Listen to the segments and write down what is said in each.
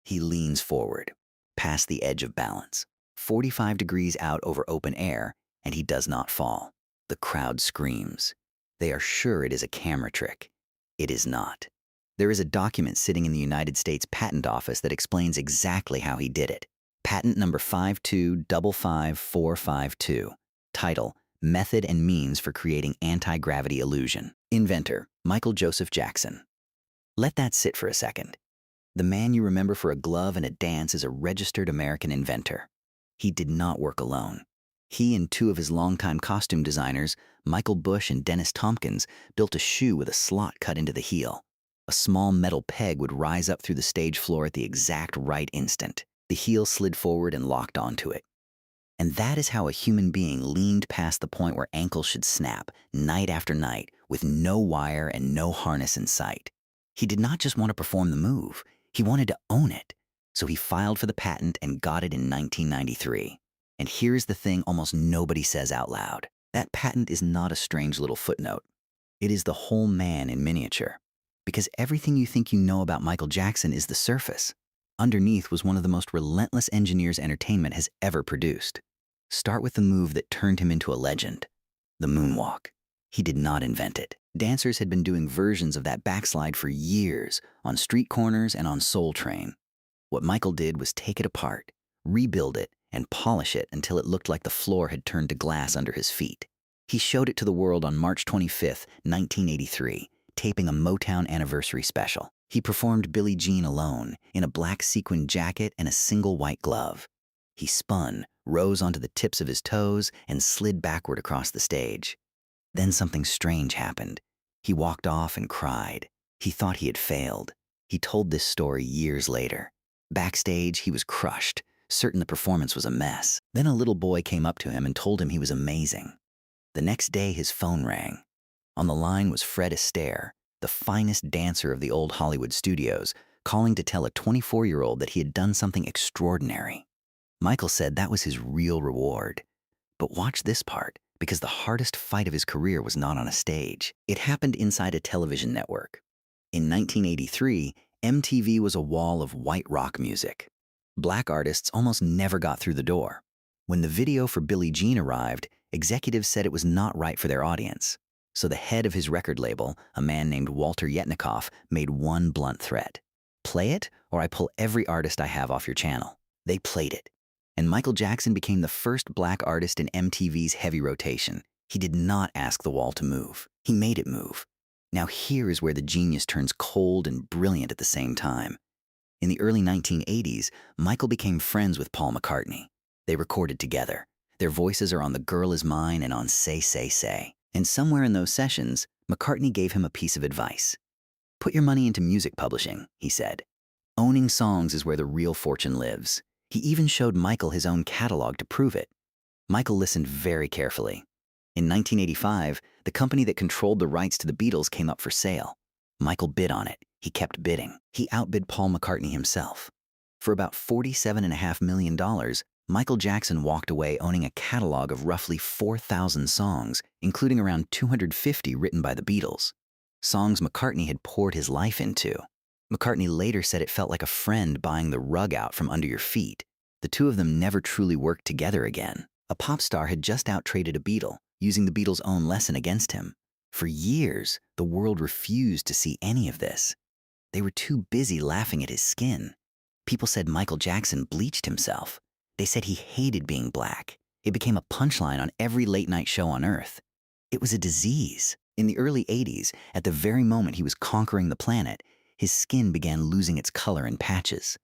He leans forward, past the edge of balance, 45 degrees out over open air, and he does not fall. The crowd screams. They are sure it is a camera trick. It is not. There is a document sitting in the United States Patent Office that explains exactly how he did it. Patent number 5255452. Title: Method and Means for Creating Anti-Gravity Illusion. Inventor: Michael Joseph Jackson. Let that sit for a second. The man you remember for a glove and a dance is a registered American inventor. He did not work alone. He and two of his longtime costume designers, Michael Bush and Dennis Tompkins, built a shoe with a slot cut into the heel. A small metal peg would rise up through the stage floor at the exact right instant. The heel slid forward and locked onto it. And that is how a human being leaned past the point where ankles should snap, night after night, with no wire and no harness in sight. He did not just want to perform the move, he wanted to own it. So he filed for the patent and got it in 1993. And here's the thing almost nobody says out loud. That patent is not a strange little footnote. It is the whole man in miniature. Because everything you think you know about Michael Jackson is the surface. Underneath was one of the most relentless engineers entertainment has ever produced. Start with the move that turned him into a legend, the moonwalk. He did not invent it. Dancers had been doing versions of that backslide for years, on street corners and on Soul Train. What Michael did was take it apart, rebuild it, and polish it until it looked like the floor had turned to glass under his feet. He showed it to the world on March 25, 1983, taping a Motown anniversary special. He performed Billie Jean alone, in a black sequined jacket and a single white glove. He spun, rose onto the tips of his toes, and slid backward across the stage. Then something strange happened. He walked off and cried. He thought he had failed. He told this story years later. Backstage, he was crushed, certain the performance was a mess. Then a little boy came up to him and told him he was amazing. The next day, his phone rang. On the line was Fred Astaire, the finest dancer of the old Hollywood studios, calling to tell a 24-year-old that he had done something extraordinary. Michael said that was his real reward. But watch this part, because the hardest fight of his career was not on a stage. It happened inside a television network. In 1983, MTV was a wall of white rock music. Black artists almost never got through the door. When the video for Billie Jean arrived, executives said it was not right for their audience. So the head of his record label, a man named Walter Yetnikoff, made one blunt threat. Play it, or I pull every artist I have off your channel. They played it. And Michael Jackson became the first black artist in MTV's heavy rotation. He did not ask the wall to move. He made it move. Now here is where the genius turns cold and brilliant at the same time. In the early 1980s, Michael became friends with Paul McCartney. They recorded together. Their voices are on The Girl Is Mine and on Say, Say, Say. And somewhere in those sessions, McCartney gave him a piece of advice. Put your money into music publishing, he said. Owning songs is where the real fortune lives. He even showed Michael his own catalog to prove it. Michael listened very carefully. In 1985, the company that controlled the rights to the Beatles came up for sale. Michael bid on it. He kept bidding. He outbid Paul McCartney himself. For about $47.5 million, Michael Jackson walked away owning a catalog of roughly 4,000 songs, including around 250 written by the Beatles. Songs McCartney had poured his life into. McCartney later said it felt like a friend buying the rug out from under your feet. The two of them never truly worked together again. A pop star had just out-traded a Beatle, using the Beatles' own lesson against him. For years, the world refused to see any of this. They were too busy laughing at his skin. People said Michael Jackson bleached himself. They said he hated being black. It became a punchline on every late-night show on Earth. It was a disease. In the early 80s, at the very moment he was conquering the planet, his skin began losing its color in patches.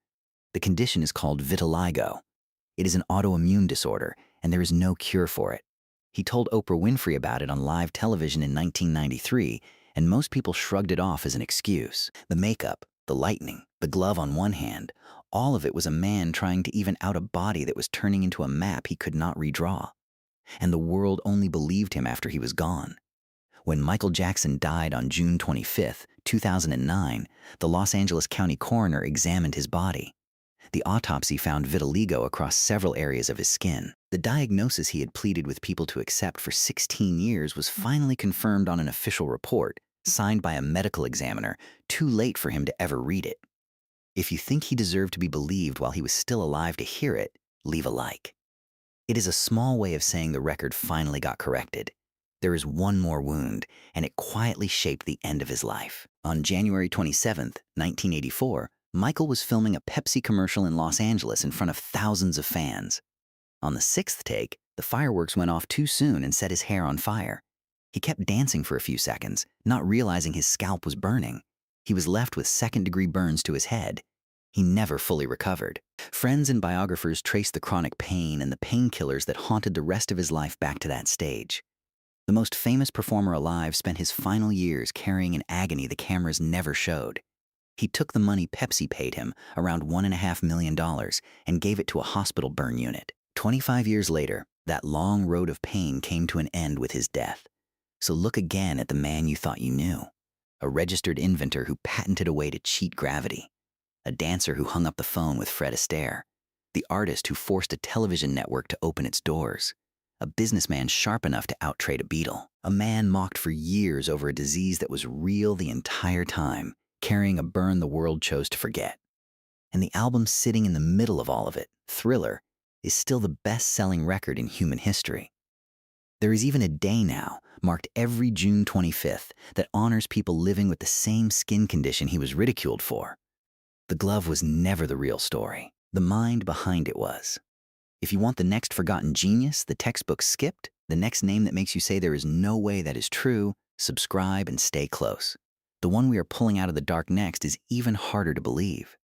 The condition is called vitiligo. It is an autoimmune disorder, and there is no cure for it. He told Oprah Winfrey about it on live television in 1993, and most people shrugged it off as an excuse. The makeup, the lightning, the glove on one hand, all of it was a man trying to even out a body that was turning into a map he could not redraw. And the world only believed him after he was gone. When Michael Jackson died on June 25, 2009, the Los Angeles County coroner examined his body. The autopsy found vitiligo across several areas of his skin. The diagnosis he had pleaded with people to accept for 16 years was finally confirmed on an official report, signed by a medical examiner, too late for him to ever read it. If you think he deserved to be believed while he was still alive to hear it, leave a like. It is a small way of saying the record finally got corrected. There is one more wound, and it quietly shaped the end of his life. On January 27, 1984, Michael was filming a Pepsi commercial in Los Angeles in front of thousands of fans. On the sixth take, the fireworks went off too soon and set his hair on fire. He kept dancing for a few seconds, not realizing his scalp was burning. He was left with second-degree burns to his head. He never fully recovered. Friends and biographers traced the chronic pain and the painkillers that haunted the rest of his life back to that stage. The most famous performer alive spent his final years carrying an agony the cameras never showed. He took the money Pepsi paid him, around $1.5 million, and gave it to a hospital burn unit. 25 years later, that long road of pain came to an end with his death. So look again at the man you thought you knew. A registered inventor who patented a way to cheat gravity. A dancer who hung up the phone with Fred Astaire. The artist who forced a television network to open its doors. A businessman sharp enough to outtrade a Beatle. A man mocked for years over a disease that was real the entire time, carrying a burn the world chose to forget. And the album sitting in the middle of all of it, Thriller, is still the best-selling record in human history. There is even a day now, marked every June 25th, that honors people living with the same skin condition he was ridiculed for. The glove was never the real story. The mind behind it was. If you want the next forgotten genius, the textbook skipped, the next name that makes you say there is no way that is true, subscribe and stay close. The one we are pulling out of the dark next is even harder to believe.